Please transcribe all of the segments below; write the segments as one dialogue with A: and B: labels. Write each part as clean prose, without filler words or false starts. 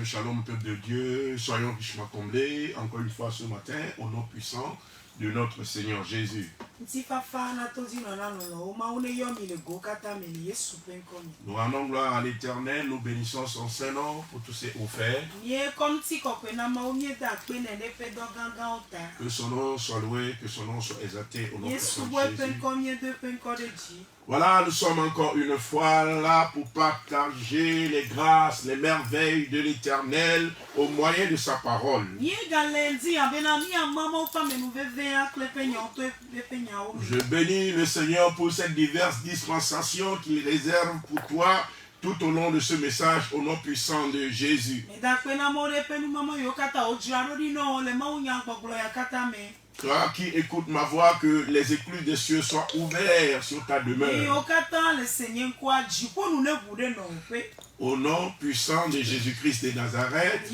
A: Shalom peuple de Dieu, soyons richement comblés encore une fois ce matin au nom puissant de notre Seigneur Jésus. Nous rendons gloire à l'Éternel, nous bénissons son Saint-Nom pour tous ses offerts. Que son nom soit loué, que son nom soit exalté au nom puissant de Jésus. Voilà, nous sommes encore une fois là pour partager les grâces, les merveilles de l'Éternel au moyen de sa parole. Je bénis le Seigneur pour cette diverses dispensations qu'il réserve pour toi tout au long de ce message au nom puissant de Jésus. Toi qui écoutes ma voix, que les écluses des cieux soient ouverts sur ta demeure. Au nom puissant de Jésus-Christ de Nazareth.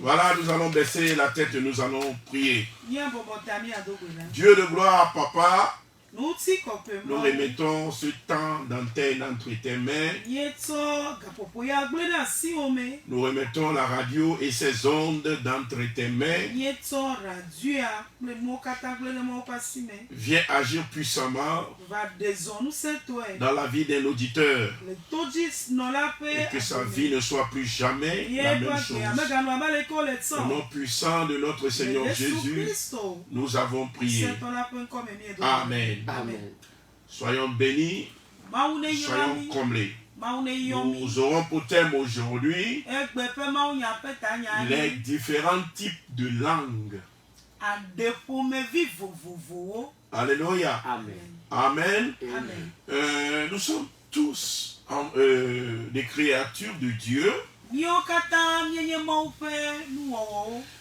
A: Voilà, nous allons baisser la tête et nous allons prier. Dieu de gloire, Papa, nous remettons ce temps d'antenne entre tes mains. Nous remettons la radio et ses ondes d'entre tes mains. Viens agir puissamment dans la vie d'un auditeur. Et que sa vie ne soit plus jamais la même chose. Au nom puissant de notre Seigneur Jésus, nous avons prié. Amen.
B: Amen.
A: Soyons bénis, soyons comblés. Nous aurons pour thème aujourd'hui les différents types de langues. Alléluia.
B: Amen.
A: Amen. Nous sommes tous des créatures de Dieu.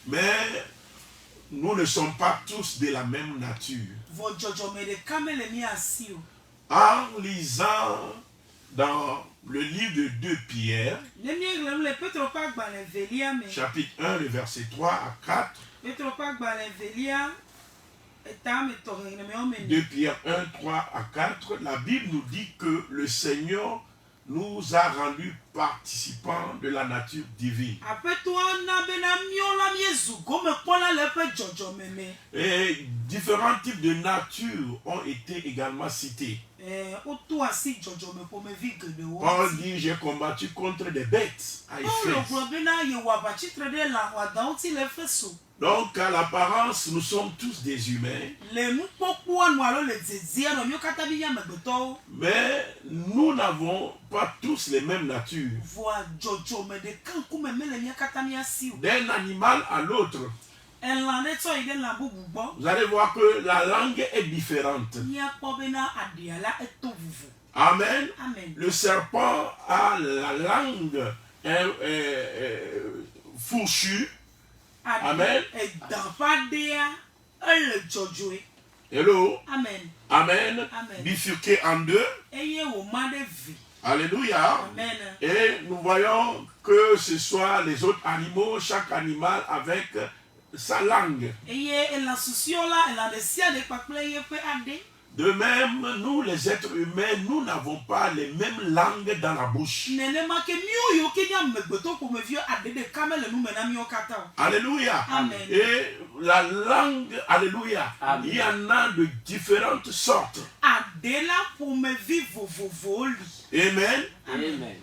A: Mais nous ne sommes pas tous de la même nature. En lisant dans le livre de 2 Pierre, chapitre 1, le verset 3 à 4, 2 Pierre 1, 3 à 4, la Bible nous dit que le Seigneur nous a rendus participants de la nature divine. Et différents types de nature ont été également cités. Paul dit, j'ai combattu contre des bêtes à Éphèse. Donc, à l'apparence, nous sommes tous des humains. Mais nous n'avons pas tous les mêmes natures. D'un animal à l'autre. Vous allez voir que la langue est différente. Amen. Le serpent a la langue fourchue. Amen. Hello. Amen. Bifurqué en deux. Alléluia.
B: Amen.
A: Et nous voyons que ce soit les autres animaux, chaque animal avec sa langue. De même, nous les êtres humains, nous n'avons pas les mêmes langues dans la bouche. Alléluia.
B: Amen.
A: Et la langue, alléluia,
B: Amen.
A: Il y en a de différentes sortes.
B: Amen.
A: Amen.
B: Amen.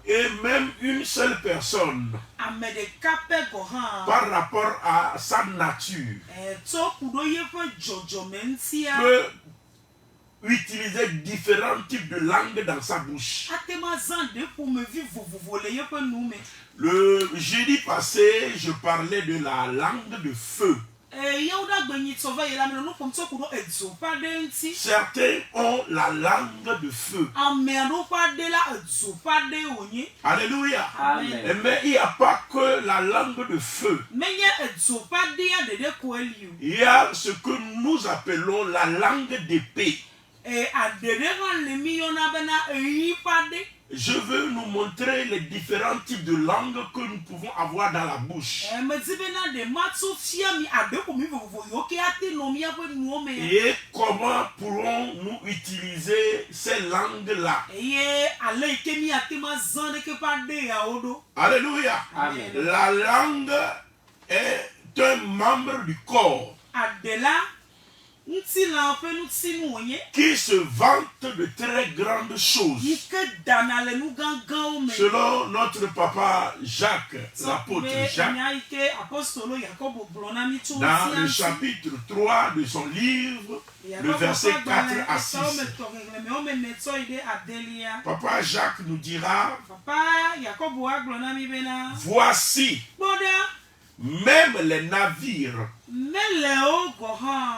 A: Et même une seule personne, par rapport à sa nature, peut utiliser différents types de langues dans sa bouche. Le jeudi passé, je parlais de la langue de feu. Certains ont la langue de feu. Alléluia.
B: Amen.
A: Mais il n'y a pas que la langue de feu. Il y a ce que nous appelons la langue d'épée. je veux nous montrer les différents types de langues que nous pouvons avoir dans la bouche. Et comment pourrons-nous utiliser ces langues-là? Alléluia.
B: Amen.
A: La langue est un membre du corps qui se vante de très grandes choses. Selon notre papa Jacques, l'apôtre Jacques, dans le chapitre 3 de son livre, le verset 4 à 6, papa Jacques nous dira: voici, même les navires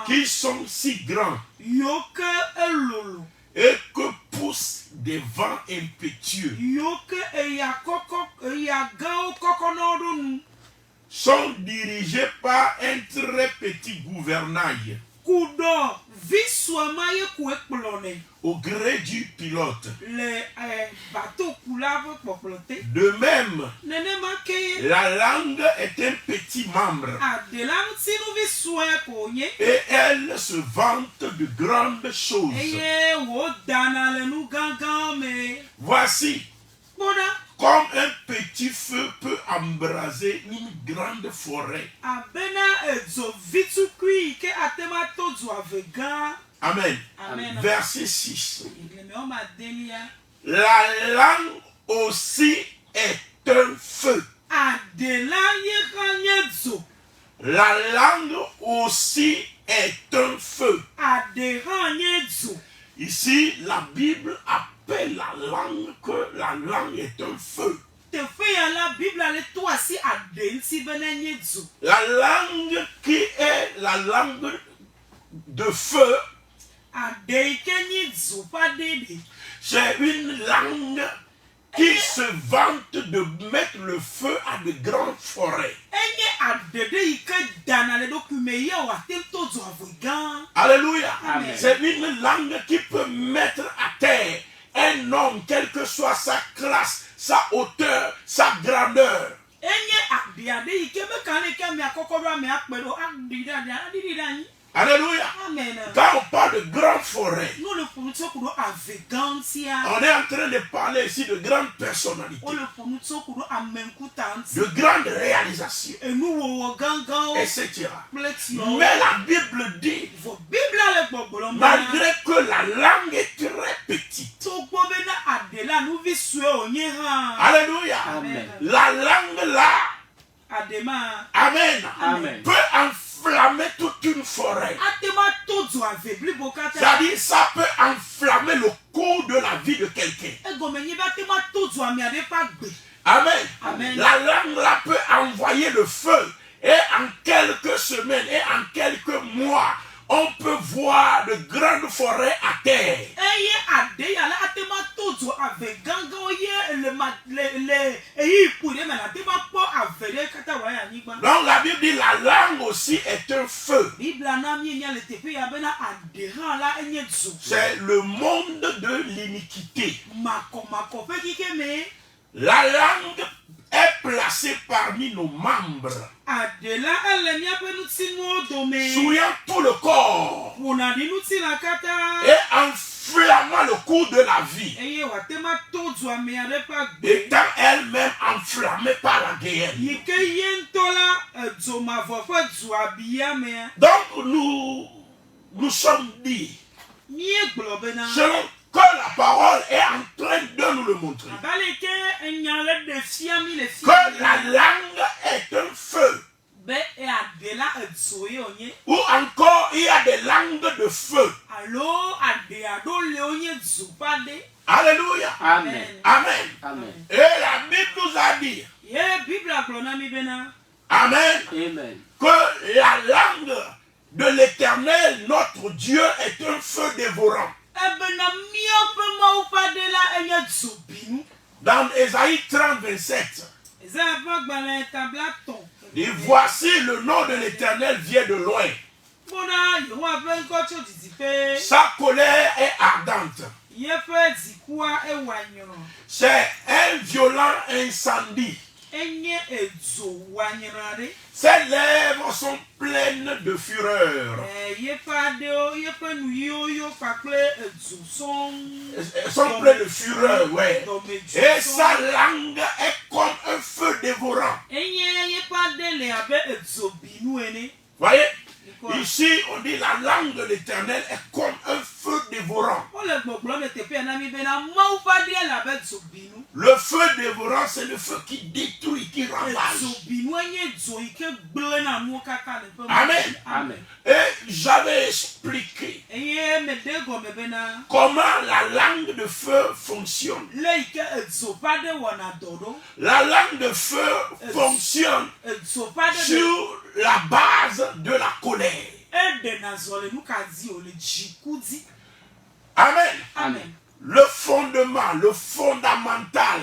A: qui sont si grands et que poussent des vents impétueux sont dirigés par un très petit gouvernail au gré du pilote. De même, la langue est un petit membre et elle se vante de grandes choses. Voici, comme un petit feu peut embraser une grande forêt. Amen.
B: Amen.
A: Verset 6. La langue aussi est un feu. La langue aussi est un feu. Ici, la Bible appelle la langue que la langue est un feu. La langue qui est la langue de feu, c'est une langue qui se vante de mettre le feu à de grandes forêts. Alléluia. C'est une langue qui peut mettre à terre un homme, quelle que soit sa classe, sa hauteur, sa grandeur. Alléluia.
B: Amen.
A: Quand on parle de grandes forêts, on est en train de parler ici de grandes personnalités, de grandes réalisations, etc. Mais la Bible dit, malgré que la langue est très petite, alléluia,
B: Amen.
A: la langue là, amen,
B: Amen.
A: peut enflammer toute une forêt. C'est-à-dire, ça peut enflammer le cours de la vie de quelqu'un. Amen.
B: Amen.
A: La langue là peut envoyer le feu. Et en quelques semaines et en quelques mois, on peut voir de grandes forêts à terre. Donc la Bible dit la langue aussi est un feu. C'est le monde de l'iniquité. La langue est placée parmi nos membres, souillant tout le corps et enflammant le cours de la vie, étant elle-même enflammée par la guerre. Donc nous sommes dit, selon que la parole est en train de nous le montrer, que la langue est un feu. Ou encore il y a des langues de feu. Alléluia.
B: Amen.
A: Amen.
B: Amen.
A: Et la Bible nous a dit, amen,
B: Amen.
A: que la langue de l'Éternel, notre Dieu, est un feu dévorant. Dans Ésaïe 30, 27, et voici le nom de l'Éternel vient de loin. Sa colère est ardente. C'est un violent incendie. Ses lèvres sont pleines de fureur. Elles sont pleines de fureur, ouais. Et sa langue est comme un feu dévorant. Voyez? Ici, on dit la langue de l'Éternel est comme un feu dévorant. Le feu dévorant, c'est le feu qui détruit, qui ravage. Amen. Amen. Et j'avais expliqué comment la langue de feu fonctionne. La langue de feu fonctionne sur la base de la colère. Amen. Amen. Le fondement, le fondamental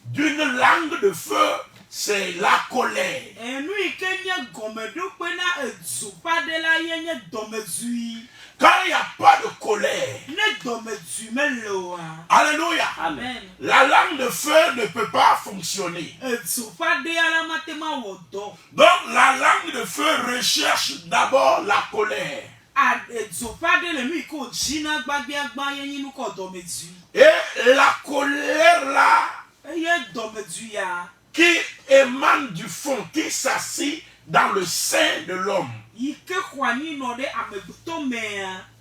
A: d'une langue de feu, c'est la colère. Quand il n'y a pas de colère, alléluia, amen, la langue de feu ne peut pas fonctionner. Donc la langue de feu recherche d'abord la colère. Et la colère là, qui émane du fond, qui s'assit dans le sein de l'homme.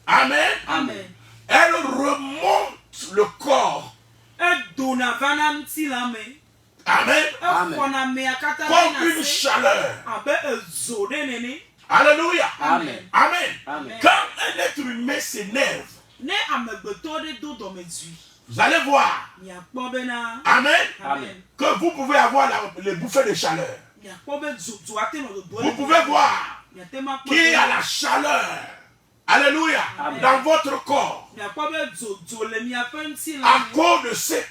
A: Amen. Amen. Elle remonte le corps. Amen. Amen. Comme une chaleur. Alléluia. Amen. Amen. Amen. Quand un être humain s'énerve, vous allez voir. Amen. Amen. Que vous pouvez avoir les bouffées de chaleur. Vous pouvez voir qui a la chaleur. Alléluia. Amen. Dans votre corps. À cause de cette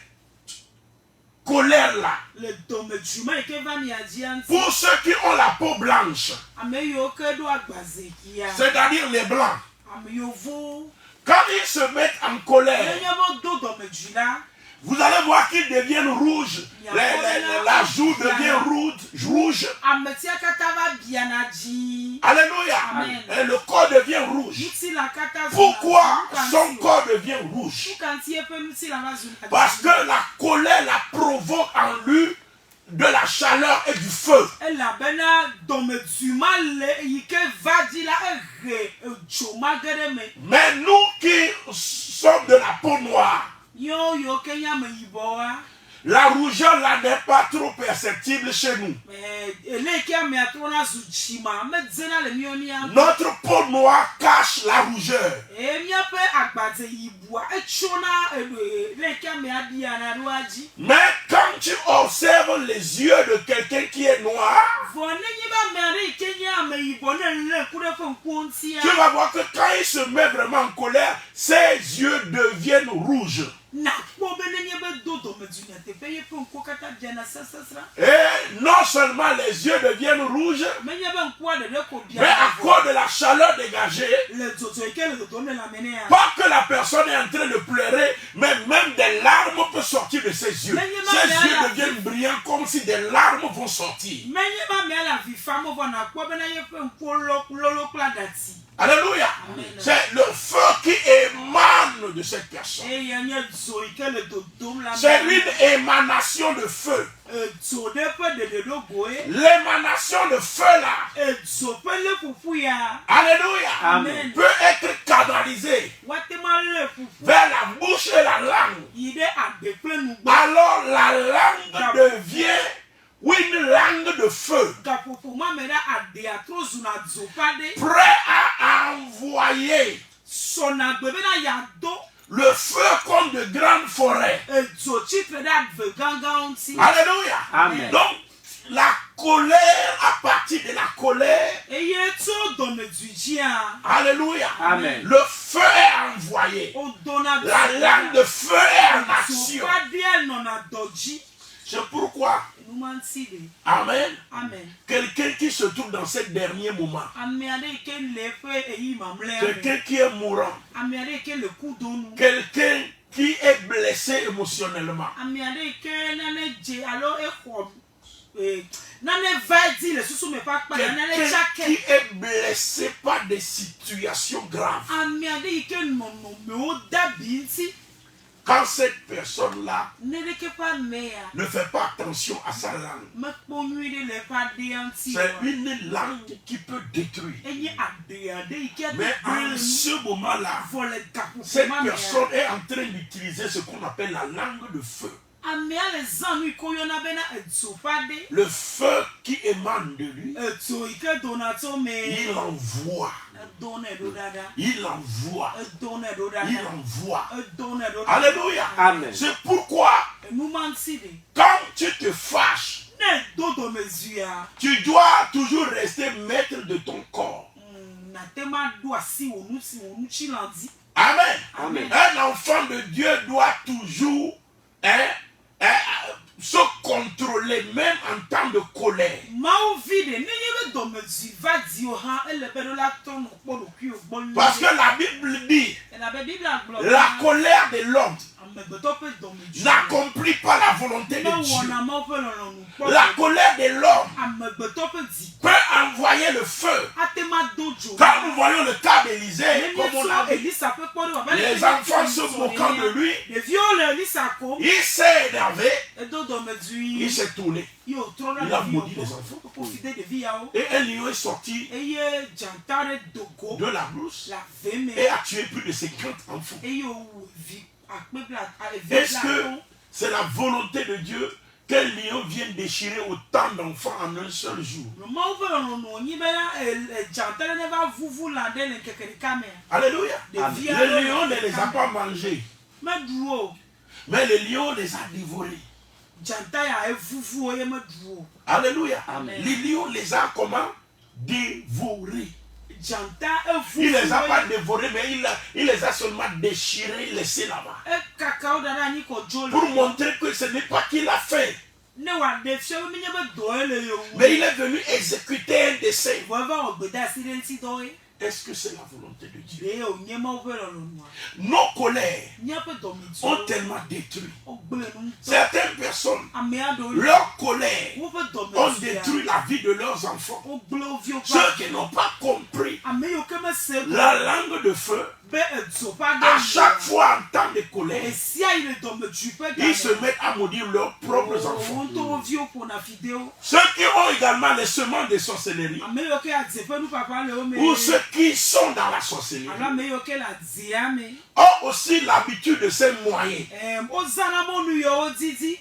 A: colère-là. Pour ceux qui ont la peau blanche, c'est-à-dire les blancs, quand ils se mettent en colère, vous allez voir qu'ils deviennent rouges. La joue devient rouge. Alléluia. Amen. Et le corps devient rouge. Pourquoi son corps devient rouge? Parce que la colère la provoque en lui de la chaleur et du feu. Mais nous qui sommes de la peau noire, la rougeur là n'est pas trop perceptible chez nous. Notre peau noire cache la rougeur. Mais quand tu observes les yeux de quelqu'un qui est noir, tu vas voir que quand il se met vraiment en colère, ses yeux deviennent rouges. Et non seulement les yeux deviennent rouges, mais à cause de la chaleur dégagée, pas que la personne est en train de pleurer, mais même des larmes peuvent sortir de ses yeux. Ses yeux deviennent brillants comme si des larmes vont sortir. Alléluia. C'est le feu qui émane de cette personne. C'est une émanation de feu. L'émanation de feu là, alléluia, amen, peut être canalisée vers la bouche et la langue. Alors la langue devient une langue de feu, prêt à envoyer le feu comme de grandes forêts. Alléluia. Amen. Donc, la colère, à partir de la colère, alléluia, amen, le feu est envoyé. La langue de feu est en action. C'est pourquoi, amen, amen, quelqu'un qui se trouve dans ces derniers moments, quelqu'un qui est mourant, quelqu'un qui est blessé émotionnellement. Qui est blessé par des situations graves. Quand cette personne-là ne fait pas attention à sa langue, c'est une langue qui peut détruire. Mais en ce moment-là, cette personne est en train d'utiliser ce qu'on appelle la langue de feu. Le feu qui émane de lui, il envoie. Il envoie. Il envoie. Alléluia.
B: Amen.
A: C'est pourquoi, quand tu te fâches, tu dois toujours rester maître de ton corps. Amen.
B: Amen.
A: Un enfant de Dieu doit toujours se contrôler même en temps de colère. Parce que la Bible dit, la colère de l'homme n'accomplit pas la volonté de Dieu. La colère de l'homme peut envoyer le feu. Quand nous voyons le cas d'Élisée, comme on l'a dit, les enfants se moquant de lui, il s'est énervé, il s'est tourné. Il a maudit les enfants. Et un lion est sorti de la brousse et a tué plus de 50 enfants. Est-ce que c'est la volonté de Dieu qu'un lion vienne déchirer autant d'enfants en un seul jour? Alléluia. Le lion ne les a pas mangés, mais le lion les a dévorés. Alléluia. Les lions les a comment? Dévorés. Il les a pas dévorés, mais il les a seulement déchirés, laissés là-bas. Pour montrer que ce n'est pas qu'il a fait. Mais il est venu exécuter un dessein. Est-ce que c'est la volonté de Dieu? Nos colères ont tellement détruit. Certaines personnes, leur colère ont détruit la vie de leurs enfants. Ceux qui n'ont pas compris la langue de feu, à chaque fois en temps de colère, ils se mettent à maudire leurs propres enfants. Ceux qui ont également les semences de sorcellerie, ou ceux qui sont dans la sorcellerie, ont aussi l'habitude de ces moyens.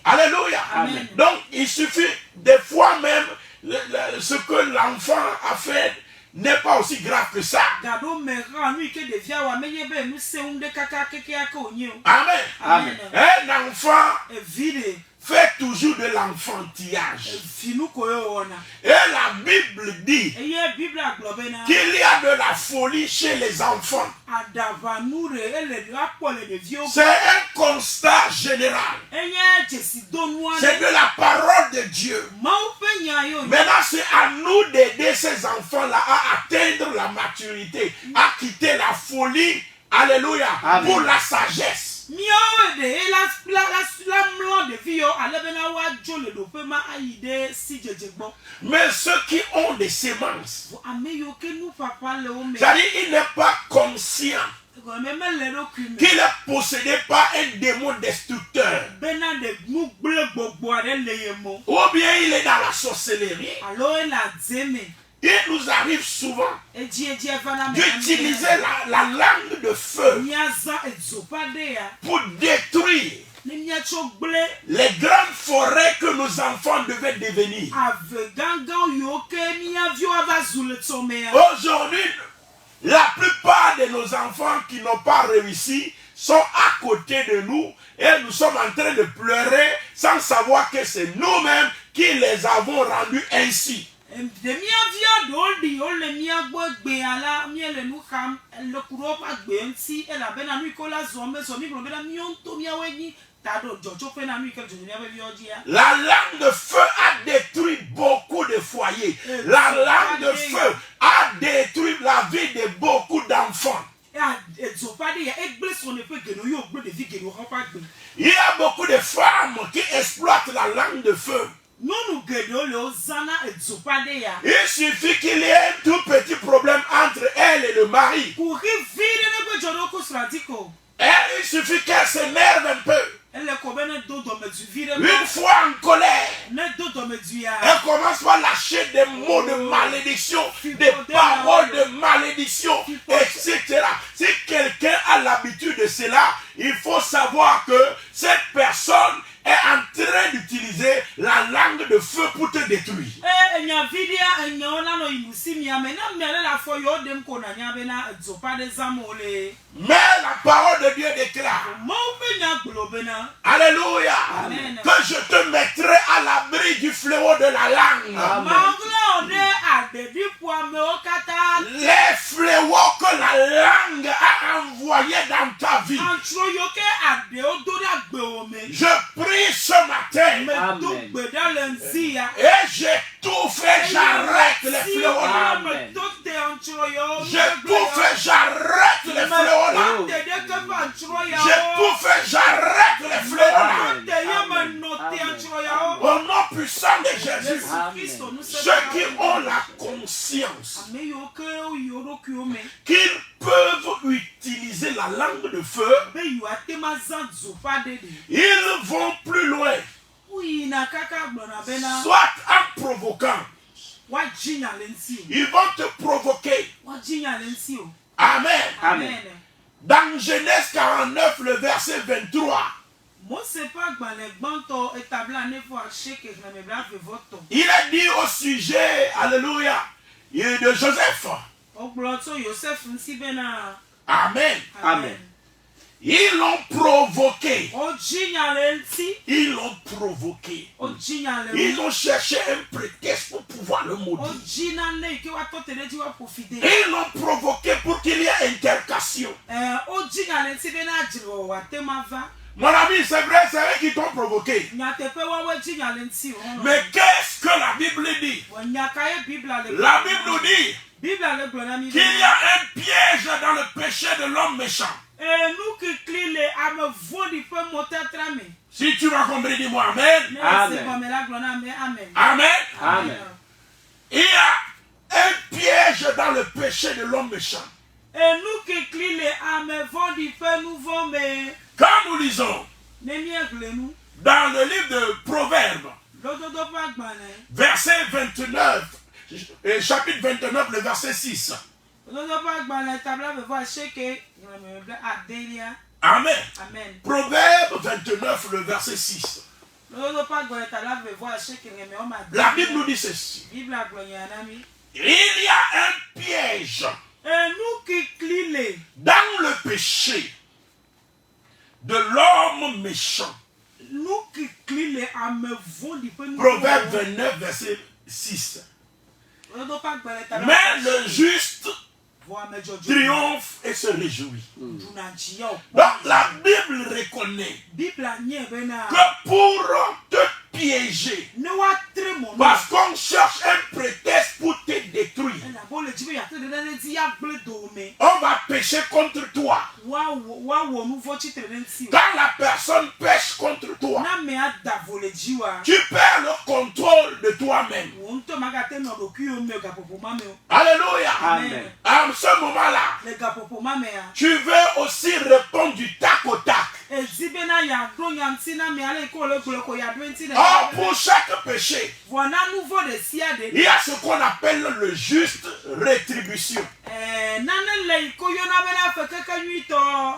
A: Alléluia.
B: Amen.
A: Donc il suffit des fois même ce que l'enfant a fait n'est pas aussi grave que ça. Amen.
B: Amen.
A: Un enfant fait toujours de l'enfantillage. Et la Bible dit qu'il y a de la folie chez les enfants. C'est un constat général. C'est de la parole de Dieu. Maintenant, c'est à nous d'aider ces enfants-là à atteindre la maturité, à quitter la folie. Alléluia.
B: Amen.
A: Pour la sagesse. Mais ceux qui ont des semences, c'est-à-dire il n'est pas conscient qu'il est possédé par un démon destructeur, ou bien il est dans la sorcellerie. Il nous arrive souvent d'utiliser la langue de feu pour détruire les grandes forêts que nos enfants devaient devenir. Aujourd'hui, la plupart de nos enfants qui n'ont pas réussi sont à côté de nous et nous sommes en train de pleurer sans savoir que c'est nous-mêmes qui les avons rendus ainsi. La langue de feu a détruit beaucoup de foyers. La langue de feu a détruit la vie de beaucoup d'enfants. Il y a beaucoup de femmes qui exploitent la langue de feu. Il suffit qu'il y ait un tout petit problème entre elle et le mari. Et il suffit qu'elle s'énerve un peu. Une fois en colère, elle commence par lâcher des mots de malédiction, des paroles de malédiction, etc. Si quelqu'un a l'habitude de cela, il faut savoir que cette personne est en train d'utiliser la langue de feu pour te détruire. Mais la parole de Dieu déclare, alléluia, amen, que je te mettrai à l'abri du fléau de la langue. Amen. Les fléaux que la langue a envoyés dans ta vie, je prie ce matin, amen, et j'étouffe et j'arrête les fléaux là. J'étouffe et j'arrête les fléaux là. J'étouffe et j'arrête les fléaux là. Au nom puissant de Jésus, ceux qui ont la conscience qu'ils peuvent utiliser la langue de feu, ils vont plus loin, soit en provoquant. Ils vont te provoquer. Amen. Amen. Dans Genèse 49, le verset 23, il a dit au sujet, alléluia, de Joseph. Amen. Amen. Ils l'ont provoqué. Ils l'ont provoqué. Ils ont cherché un prétexte pour pouvoir le maudire. Ils l'ont provoqué pour qu'il y ait intercation. Mon ami, c'est vrai, c'est eux qui t'ont provoqué. Mais qu'est-ce que la Bible dit? La Bible nous dit qu'il y a un piège dans le péché de l'homme méchant. Si tu m'as compris, dis-moi amen. Amen. Amen. Amen. Il y a un piège dans le péché de l'homme méchant. Quand nous lisons dans le livre de Proverbes, verset 29, chapitre 29, le verset 6. Amen. Amen. Proverbe 29, le verset 6. La Bible nous dit ceci. Il y a un piège dans le péché de l'homme méchant. Proverbe 29, verset 6. Mais le juste triomphe et se réjouit. Donc la Bible reconnaît que pour te piéger, parce qu'on cherche un prétexte pour te détruire, on va pécher contre toi. Quand la personne pêche contre toi, tu perds le contrôle de toi-même. Alléluia. Amen. À ce moment-là, tu veux aussi répondre du tac au tac. Or, pour chaque péché, il y a ce qu'on appelle le juste rétribution.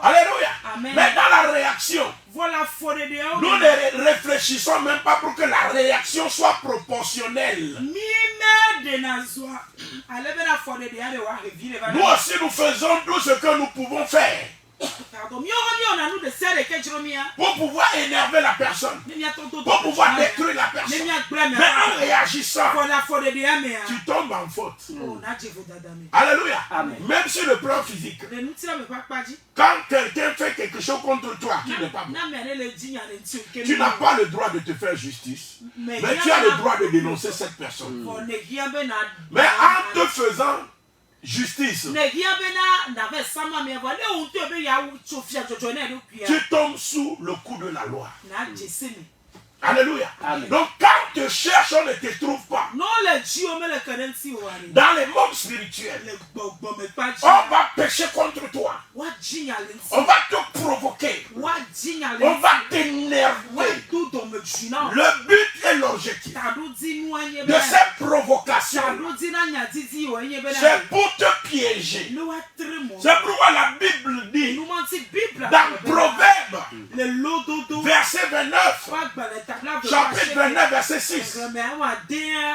A: Alléluia. Mais dans la réaction, nous ne réfléchissons même pas pour que la réaction soit proportionnelle. Nous aussi, nous faisons tout ce que nous pouvons faire pour pouvoir énerver la personne, pour pouvoir détruire la personne. Mais en réagissant, tu tombes en faute. Alléluia. Amen. Même sur le plan physique, quand quelqu'un fait quelque chose contre toi qui n'est pas bon, tu n'as pas le droit de te faire justice, mais tu as le droit de dénoncer cette personne. Mais en te faisant justice. Tu tombes sous le coup de la loi. Alléluia. Amen. Donc quand tu cherches, on ne te trouve pas. Dans les mondes spirituels, on va pécher contre toi. On va te provoquer. On va t'énerver. Le but et l'objectif de ces provocations, c'est pour te piéger. C'est pourquoi la Bible dit dans Proverbe, verset 29, chapitre 29, verset 6,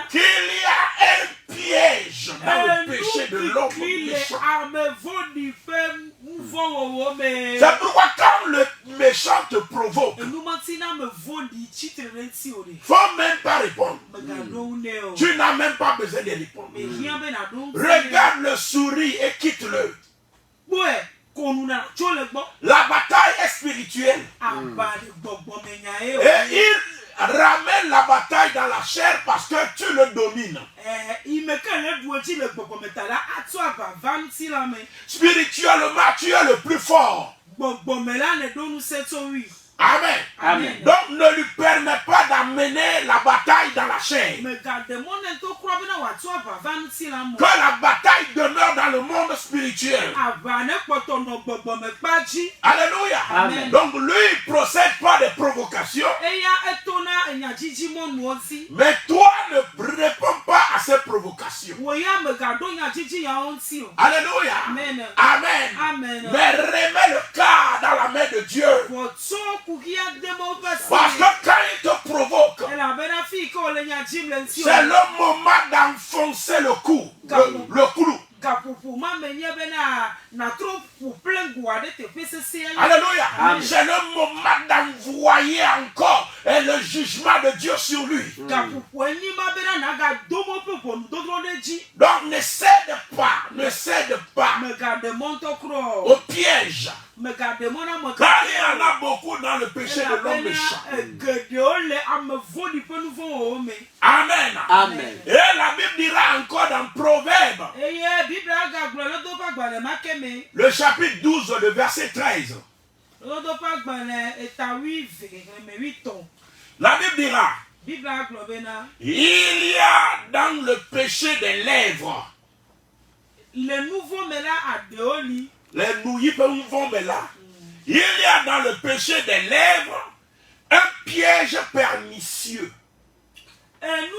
A: qu'il y a un piège dans le péché de l'homme méchant. C'est pourquoi quand le méchant te provoque, il ne faut même pas répondre. Tu n'as même pas besoin de répondre. Regarde le souris et quitte-le. La bataille est spirituelle. Et il ramène la bataille dans la chair parce que tu le domines. Spirituellement, tu es le plus fort. Amen. Amen. Donc ne lui permets pas d'amener la bataille dans la chair. Que la bataille demeure dans le monde spirituel. Alléluia. Amen. Donc lui il procède pas des provocations. Mais toi ne réponds pas à ces provocations. Alléluia. Amen. Amen. Amen. Mais remets le cas dans la main de Dieu. Parce que quand il te provoque, c'est le moment d'enfoncer le clou. Alléluia. C'est le moment d'envoyer encore le jugement de Dieu sur lui. Donc ne cède pas au piège. Car il y en a beaucoup dans le péché de l'homme méchant. Amen. Amen. Et la Bible dira encore dans Proverbe, le chapitre 12, le verset 13. La Bible dira, il y a dans le péché des lèvres. Les nouveaux il y a dans le péché des lèvres un piège pernicieux. Amen.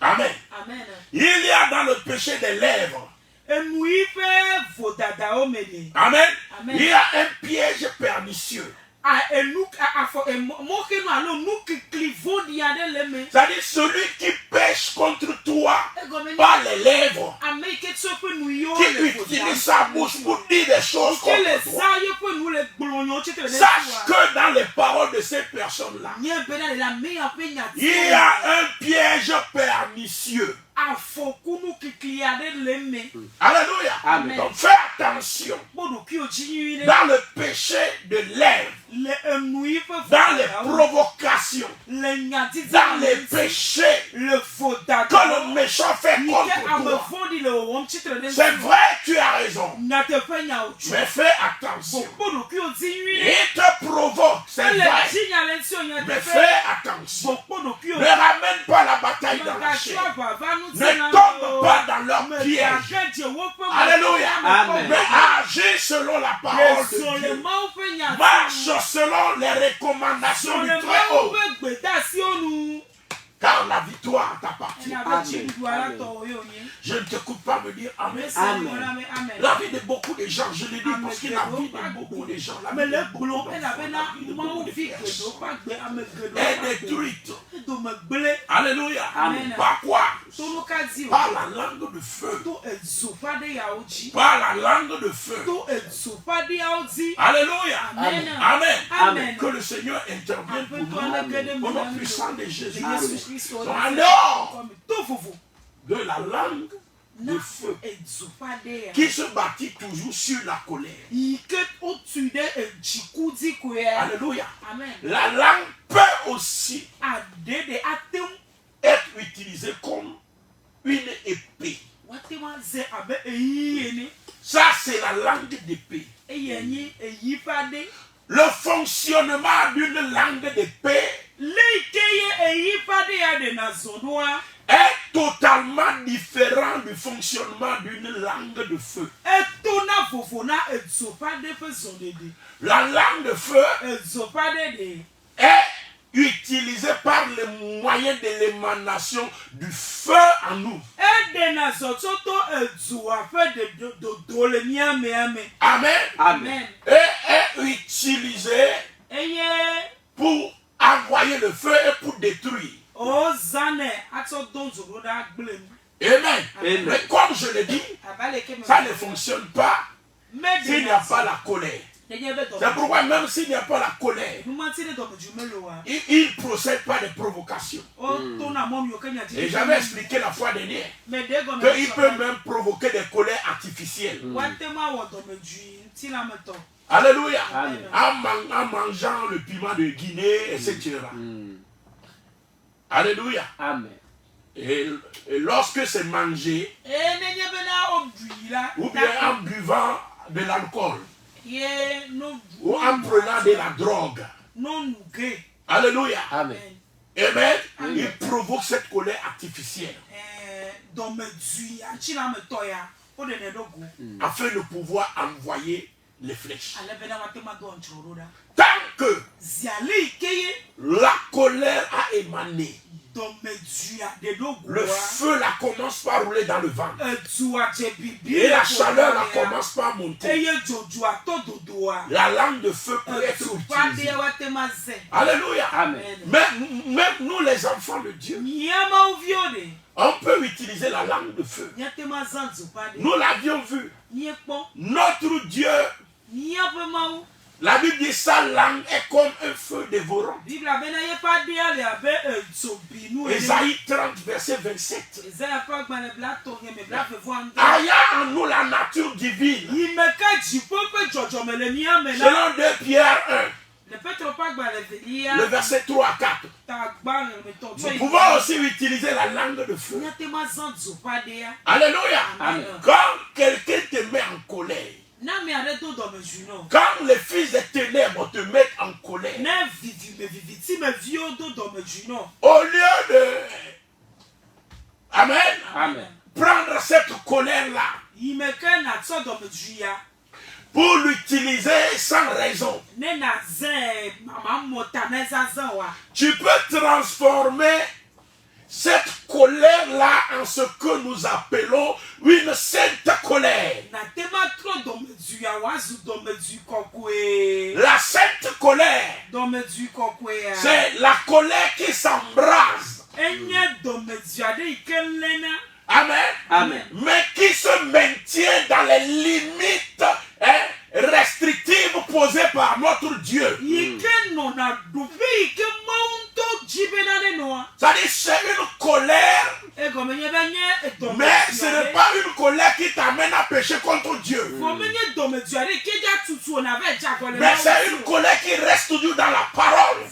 A: Amen. Il y a dans le péché des lèvres. Amen. Il y a un piège pernicieux. C'est-à-dire celui qui pêche contre toi par les lèvres, qui utilise sa bouche pour dire des choses contre toi. Sache que dans les paroles de ces personnes-là, il y a un piège pernicieux. Alléluia. Amen. Donc fais attention dans le péché de lèvres, dans les provocations, dans les péchés que le méchant fait contre toi. C'est vrai, tu as raison, mais fais attention. Il te provoque, c'est vrai, mais fais attention. Ne ramène pas la bataille dans la chair. Ne tombe pas dans leur piège. Alléluia. Amen. Mais agis selon la parole de Dieu. Marche selon les recommandations du Très-Haut. Car la victoire t'appartient. Amen. Amen. Je ne t'écoute pas me dire Amen. Amen. La vie de beaucoup de gens, je le dis parce que la vie de beaucoup de gens, la vie de beaucoup de personnes est détruite. Alléluia. Amen. Par quoi? Par la langue de feu. Par la langue de feu. Alléluia. Amen. Amen. Amen. Que le Seigneur intervienne pour nous. Au nom puissant de Jésus. Alors, de la langue de feu qui se bâtit toujours sur la colère. Alléluia. Amen. La langue peut aussi être utilisé comme une épée. Ça, c'est la langue d'épée. Le fonctionnement d'une langue d'épée est totalement différent du fonctionnement d'une langue de feu. La langue de feu est utilisée par les moyens de l'émanation du feu en nous. Amen.
B: Amen.
A: Et est utilisée pour envoyer le feu et pour détruire. Amen. Mais comme je l'ai dit, ça ne fonctionne pas s'il n'y a pas la colère. C'est pourquoi même s'il n'y a pas la colère, il ne procède pas de provocation. Et j'avais expliqué la fois dernière qu'il peut même provoquer des colères artificielles. Alléluia. En mangeant le piment de Guinée, etc. Alléluia.
B: Amen.
A: Et lorsque c'est mangé, ou bien en buvant de l'alcool, ou en prenant de la drogue. Alléluia.
B: Amen.
A: Amen. Il provoque cette colère artificielle. Afin de pouvoir envoyer les flèches. Tant que la colère a émané, le feu la commence par rouler dans le ventre. Et la chaleur la commence par monter. La langue de feu peut être utilisée. Alléluia.
B: Amen.
A: Mais même nous les enfants de Dieu, on peut utiliser la langue de feu. Nous l'avions vu. Notre Dieu, la Bible dit sa langue est comme un feu dévorant. Ésaïe 30, verset 27. Ayant en nous la nature divine. Selon 2 Pierre 1. Le verset 3 à 4. Nous pouvons aussi utiliser la langue de feu. Alléluia.
B: Amen.
A: Quand quelqu'un te met en colère, quand les fils des ténèbres te mettent en colère, au lieu de Amen,
B: Amen.
A: prendre cette colère-là pour l'utiliser sans raison, tu peux transformer cette colère-là en ce que nous appelons une sainte colère. La sainte colère, c'est la colère qui s'embrase. Amen.
B: Amen.
A: Mais qui se maintient dans les limites restrictives posées par notre Dieu. C'est-à-dire c'est une colère, mais ce n'est pas une colère qui t'amène à pécher contre Dieu. Mais c'est une colère qui reste toujours dans la parole.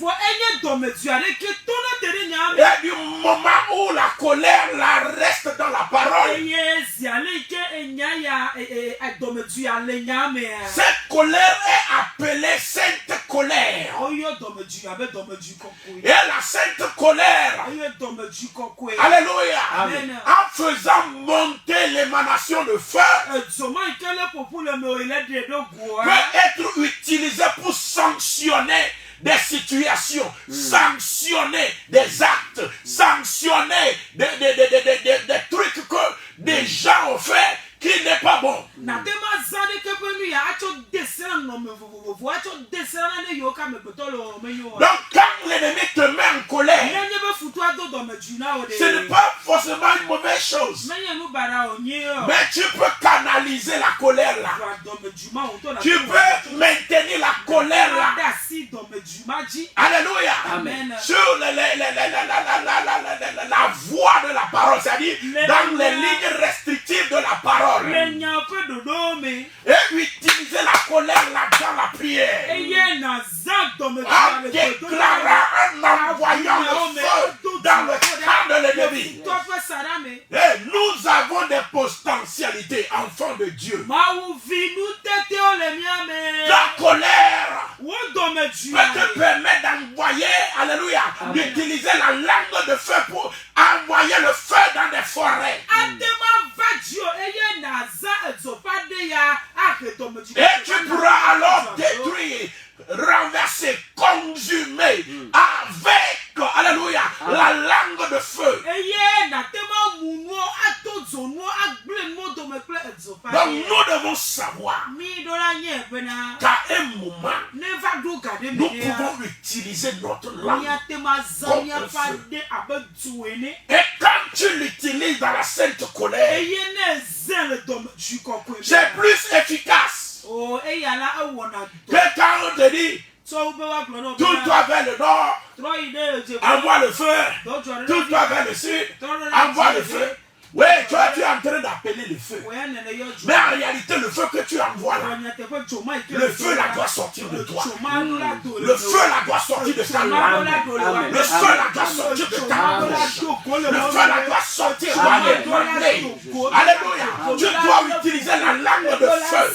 A: Et du moment où la colère la reste dans la parole, cette colère est appelée sainte colère. Et la sainte colère, alléluia,
B: Amen.
A: en faisant monter l'émanation de feu, peut être utilisée pour sanctionner des situations, sanctionner des actes, sanctionner des trucs que des gens ont fait qui n'est pas bon. Donc quand l'ennemi te met en colère, ce n'est pas forcément une mauvaise chose. Mais tu peux canaliser la colère là. Tu peux maintenir la colère là. Alléluia.
B: Amen.
A: Sur la voie de la parole, c'est-à-dire dans les lignes restrictives de la parole. Et utiliser la colère là dans la prière. En déclarant, en envoyant le feu dans le camp de l'ennemi. humanité, enfant de Dieu, ta colère peut te permettre d'envoyer, alléluia, d'utiliser la langue de feu pour envoyer le feu dans des forêts. Et tu pourras alors détruire, renverser, consumer avec, alléluia, la langue de feu. Donc nous devons savoir qu'à un moment, nous pouvons utiliser notre langue comme un feu. Et quand tu l'utilises dans la sainte colère, c'est plus efficace que quand on te dit tourne-toi vers le nord, envoie le feu, tourne-toi vers le sud, envoie le feu. Oui, tu es en train d'appeler le feu. Mais en réalité, le feu que tu envoies là, le feu là doit sortir de toi. Le feu là doit sortir de ta langue. Le feu là doit sortir de ta bouche. Le feu là doit sortir de ton nez. Alléluia. Tu dois utiliser la langue de feu.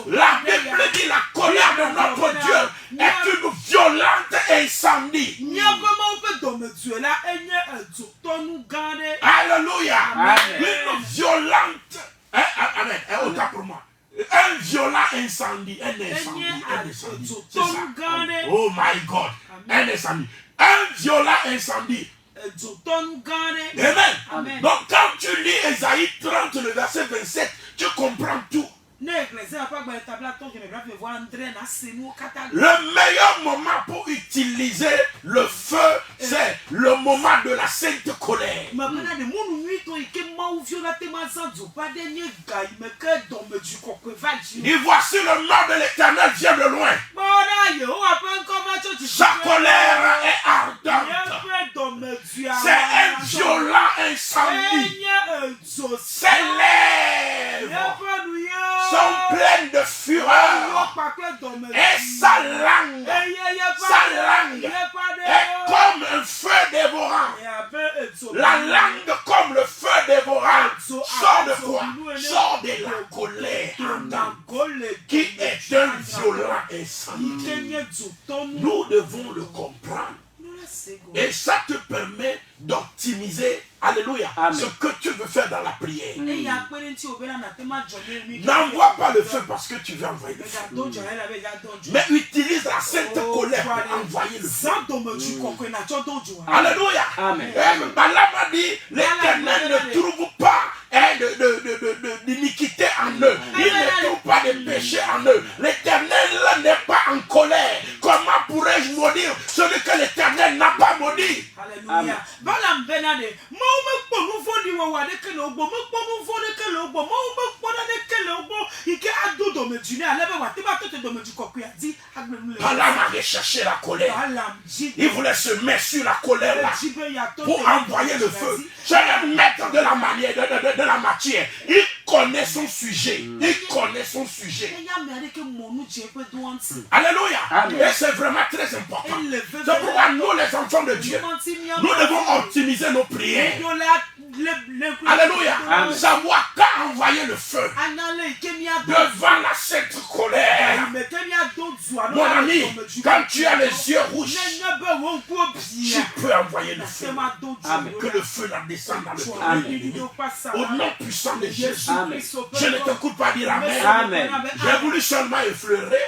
A: La Bible dit la colère de notre Dieu est une violente incendie. Alléluia. Une violente, amen, autant pour moi. Un violent incendie, un incendie. C'est ça. Oh my God, un incendie. Un violent incendie. Amen. Donc quand tu lis Ésaïe 30, le verset 27, tu comprends tout. Le meilleur moment pour utiliser le feu, c'est le moment de la sainte colère. Et voici le nom de l'Éternel vient de loin. Sa colère est ardente. C'est un violent incendie. Ses lèvres sont pleines de fureur. Et sa langue est comme un feu dévorant. La langue comme le feu dévorant sort de quoi? Sort de la colère qui est un violent incendie. Nous devons le comprendre. Et ça te permet d'optimiser, alléluia, ce que tu veux faire dans la prière. N'envoie pas le feu parce que tu veux envoyer le feu. Mais utilise la sainte colère pour envoyer le feu. Alléluia. Et Balaam a dit, l'Éternel ne trouve pas d'iniquité en eux. Il ne trouve pas de péché en eux. L'Éternel n'est pas en colère. Comment pourrais-je maudire celui que l'Éternel n'a pas maudit?
B: Alléluia.
A: Balaam avait cherché la colère. Il voulait se mettre sur la colère là pour envoyer le feu. C'est le maître de la manière, de la matière. Il connaît son sujet. Il connaît son sujet. Alléluia. Et c'est vraiment très important. C'est pourquoi nous, les enfants de Dieu, nous devons optimiser nos prières. Alléluia. Savoir quand envoyer le feu devant la sainte colère. Mon ami, quand tu as les yeux rouges, tu peux envoyer le feu. Que le feu la descende dans le cœur. Au nom puissant de Jésus, je ne t'écoute pas dire amen. J'ai voulu seulement effleurer,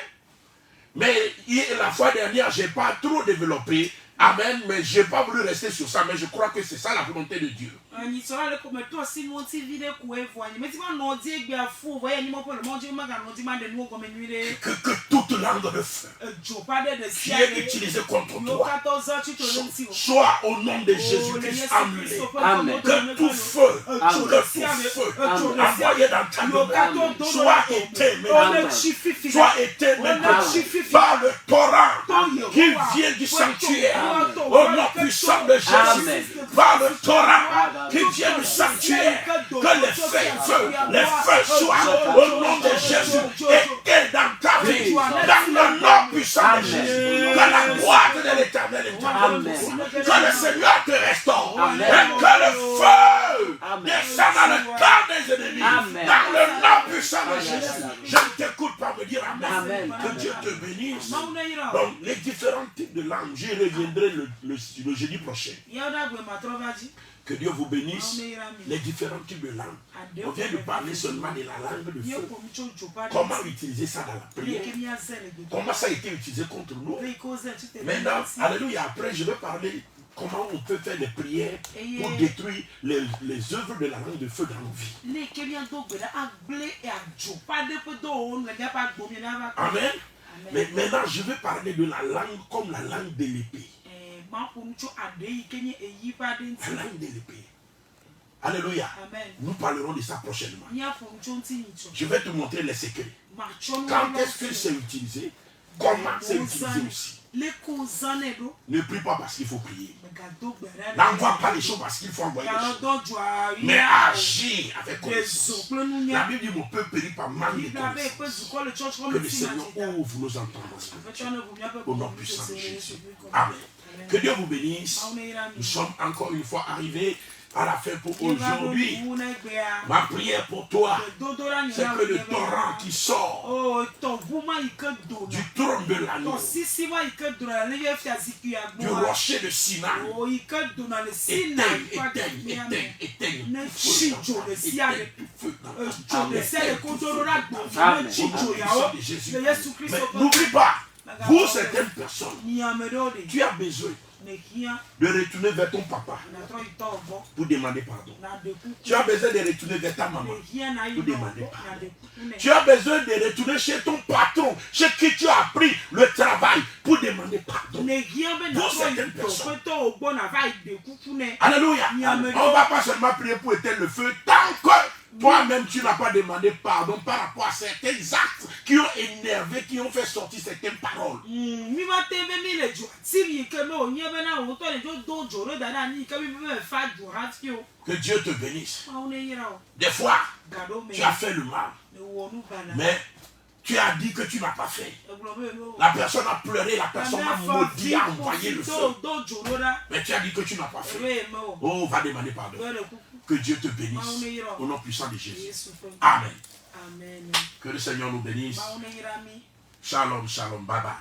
A: mais la fois dernière, je n'ai pas trop développé. Amen, mais je n'ai pas voulu rester sur ça, mais je crois que c'est ça la volonté de Dieu. Que toute langue de feu qui est utilisée contre toi soit au nom de Jésus-Christ annulée. Que tout feu, envoyé dans ta demeure soit éteint maintenant. Soit éteint maintenant par le torrent qui vient du sanctuaire. Au nom puissant de Jésus, par le torrent qui vient du sanctuaire, que les feux soient au nom de Jésus éteints dans ta vie, dans le nom puissant de Jésus. Que la gloire de l'Éternel est en toi, que le Seigneur te restaure et que le feu descende dans le camp des ennemis, dans le nom Je ne t'écoute pas me dire Amen. Que Dieu te bénisse. Donc, les différents types de langues, j'y reviendrai le jeudi prochain. Que Dieu vous bénisse. Les différents types de langues. On vient de parler seulement de la langue de feu. Comment utiliser ça dans la prière? Comment ça a été utilisé contre nous? Maintenant, alléluia, après je vais parler comment on peut faire des prières pour détruire les œuvres de la langue de feu dans nos vies. Amen. Mais maintenant, je vais parler de la langue comme la langue de l'épée. La langue de l'épée. Alléluia. Nous parlerons de ça prochainement. Je vais te montrer les secrets. Quand est-ce que c'est utilisé? Comment c'est utilisé aussi? Ne prie pas parce qu'il faut prier. N'envoie pas les choses parce qu'il faut envoyer les choses. Mais agis avec connaissance. La Bible dit mon peuple périt par manque de connaissance. Que le Seigneur ouvre nos entendements. Au nom puissant de Jésus. Amen. Que Dieu vous bénisse. Nous sommes encore une fois arrivés à la fin pour aujourd'hui. Ma prière pour toi, c'est que le torrent qui sort du trône de l'agneau, du rocher de Sinaï, n'oublie pas, pour certaines personnes, tu as besoin de retourner vers ton papa pour demander pardon. Tu as besoin de retourner vers ta maman pour demander pardon. Tu as besoin de retourner chez ton patron, chez qui tu as appris le travail pour demander pardon. Pour certaines personnes. Alléluia. On ne va pas seulement prier pour éteindre le feu tant que toi-même tu n'as pas demandé pardon par rapport à certains actes qui ont énervé, qui ont fait sortir certaines paroles. Que Dieu te bénisse. Des fois, tu as fait le mal, mais tu as dit que tu n'as pas fait. La personne a pleuré, la personne a maudit, a envoyé le feu. Mais tu as dit que tu n'as pas fait. Oh, va demander pardon. Que Dieu te bénisse. Au nom puissant de Jésus. Amen. Que le Seigneur nous bénisse. Shalom, shalom. Bye bye.